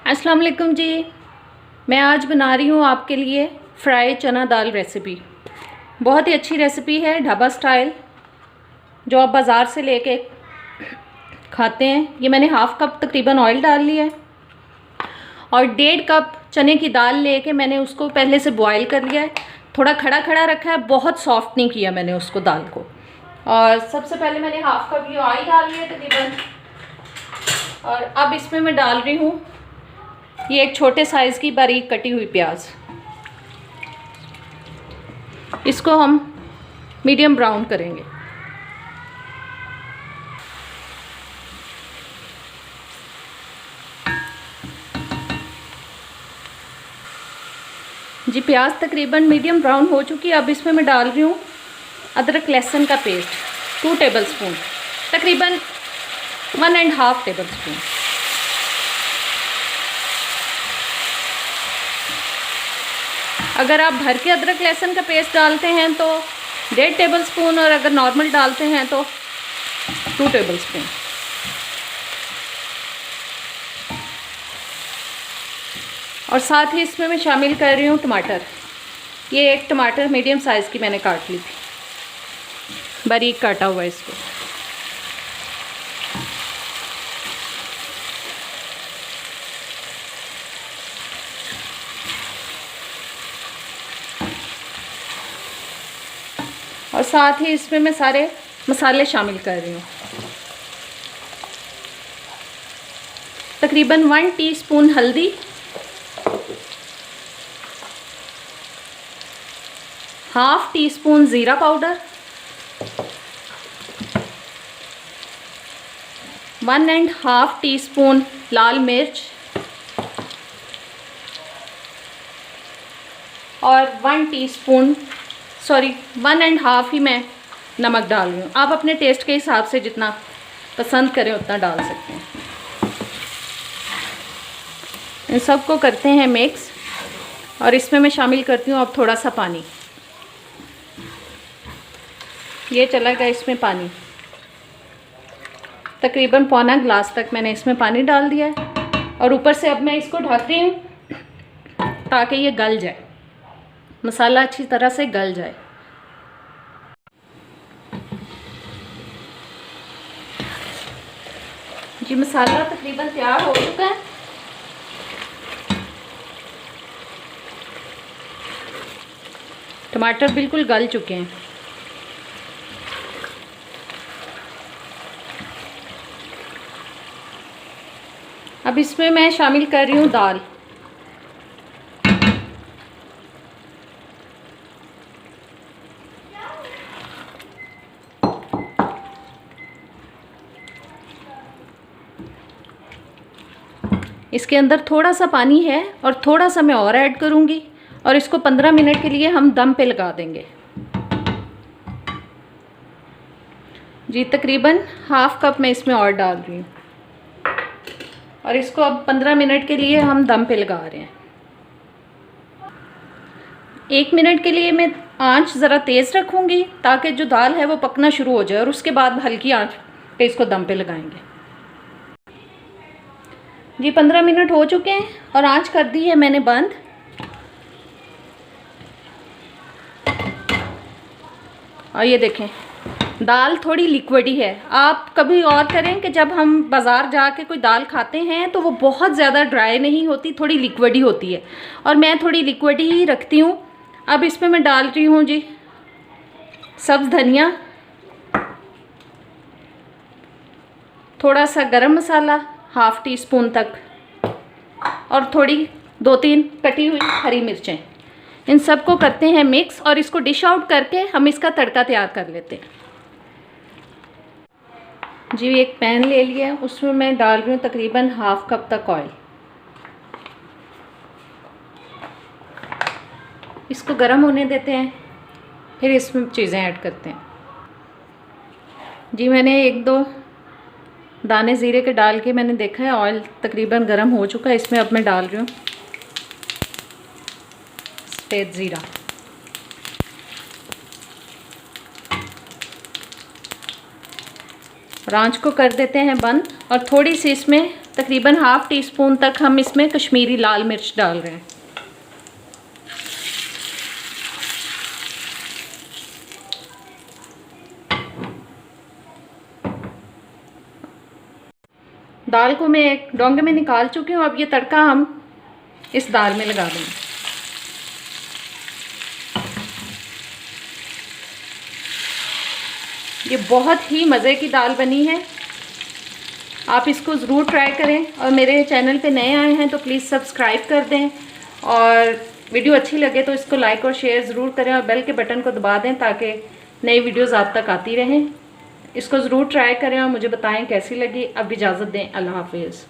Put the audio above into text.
अस्सलाम वालेकुम जी। मैं आज बना रही हूँ आपके लिए फ्राई चना दाल रेसिपी। बहुत ही अच्छी रेसिपी है, ढाबा स्टाइल, जो आप बाज़ार से लेके खाते हैं। ये मैंने हाफ़ कप तकरीबन ऑयल डाल लिया है और 1.5 कप चने की दाल लेके मैंने उसको पहले से बॉईल कर लिया है। थोड़ा खड़ा खड़ा रखा है, बहुत सॉफ्ट नहीं किया मैंने उसको दाल को। और सबसे पहले मैंने हाफ़ कप ये ऑयल डाल लिया तकरीबन, और अब इसमें मैं डाल रही हूँ ये एक छोटे साइज़ की बारीक कटी हुई प्याज। इसको हम मीडियम ब्राउन करेंगे। जी प्याज तकरीबन मीडियम ब्राउन हो चुकी है। अब इसमें मैं डाल रही हूँ अदरक लहसुन का पेस्ट 2 टेबलस्पून, तकरीबन 1.5 टेबलस्पून। अगर आप भर के अदरक लहसुन का पेस्ट डालते हैं तो 1.5 टेबलस्पून, और अगर नॉर्मल डालते हैं तो 2 टेबलस्पून। और साथ ही इसमें मैं शामिल कर रही हूँ टमाटर। ये एक टमाटर मीडियम साइज़ की मैंने काट ली थी, बारीक काटा हुआ इसको। और साथ ही इसमें मैं सारे मसाले शामिल कर रही हूँ। तकरीबन 1 टीस्पून हल्दी, हाफ़ टीस्पून ज़ीरा पाउडर, 1.5 टीस्पून लाल मिर्च और 1.5 ही मैं नमक डाल रही हूँ। आप अपने टेस्ट के हिसाब से जितना पसंद करें उतना डाल सकते हैं। इन सबको करते हैं मिक्स, और इसमें मैं शामिल करती हूँ अब थोड़ा सा पानी। ये चला गया इसमें पानी, तकरीबन पौना गिलास तक मैंने इसमें पानी डाल दिया है। और ऊपर से अब मैं इसको ढक रही हूँ ताकि ये गल जाए, मसाला अच्छी तरह से गल जाए। जी मसाला तकरीबन तैयार हो चुका है। टमाटर बिल्कुल गल चुके हैं। अब इसमें मैं शामिल कर रही हूँ दाल। इसके अंदर थोड़ा सा पानी है और थोड़ा सा मैं और ऐड करूँगी, और इसको 15 मिनट के लिए हम दम पे लगा देंगे। जी तकरीबन हाफ़ कप मैं इसमें और डाल रही हूँ, और इसको अब 15 मिनट के लिए हम दम पे लगा रहे हैं। 1 मिनट के लिए मैं आंच ज़रा तेज़ रखूँगी ताकि जो दाल है वो पकना शुरू हो जाए, और उसके बाद हल्की आंच पे इसको दम पे लगाएंगे। जी 15 मिनट हो चुके हैं और आंच कर दी है मैंने बंद। और ये देखें दाल थोड़ी लिक्विडी है। आप कभी और करें कि जब हम बाज़ार जाके कोई दाल खाते हैं तो वो बहुत ज़्यादा ड्राई नहीं होती, थोड़ी लिक्विडी होती है, और मैं थोड़ी लिक्विडी ही रखती हूँ। अब इसमें मैं डाल रही हूँ जी सब्ज़ धनिया, थोड़ा सा गरम मसाला हाफ़ टीस्पून तक, और थोड़ी 2-3 कटी हुई हरी मिर्चें। इन सबको करते हैं मिक्स, और इसको डिश आउट करके हम इसका तड़का तैयार कर लेते हैं। जी एक पैन ले लिया, उसमें मैं डाल रही हूँ तकरीबन हाफ़ कप तक ऑयल। इसको गर्म होने देते हैं, फिर इसमें चीज़ें ऐड करते हैं। जी मैंने 1-2 दाने ज़ीरे के डाल के मैंने देखा है ऑयल तकरीबन गर्म हो चुका है। इसमें अब मैं डाल रही हूँ सफ़ेद ज़ीरा, और आंच को कर देते हैं बंद, और थोड़ी सी इसमें तकरीबन ½ टीस्पून तक हम इसमें कश्मीरी लाल मिर्च डाल रहे हैं। दाल को मैं एक डोंगे में निकाल चुकी हूँ। अब ये तड़का हम इस दाल में लगा देंगे। ये बहुत ही मज़े की दाल बनी है, आप इसको ज़रूर ट्राई करें। और मेरे चैनल पे नए आए हैं तो प्लीज़ सब्सक्राइब कर दें, और वीडियो अच्छी लगे तो इसको लाइक और शेयर ज़रूर करें, और बेल के बटन को दबा दें ताकि नई वीडियोस आप तक आती रहें। इसको ज़रूर ट्राई करें और मुझे बताएं कैसी लगी। अब इजाज़त दें, अल्लाह हाफिज़।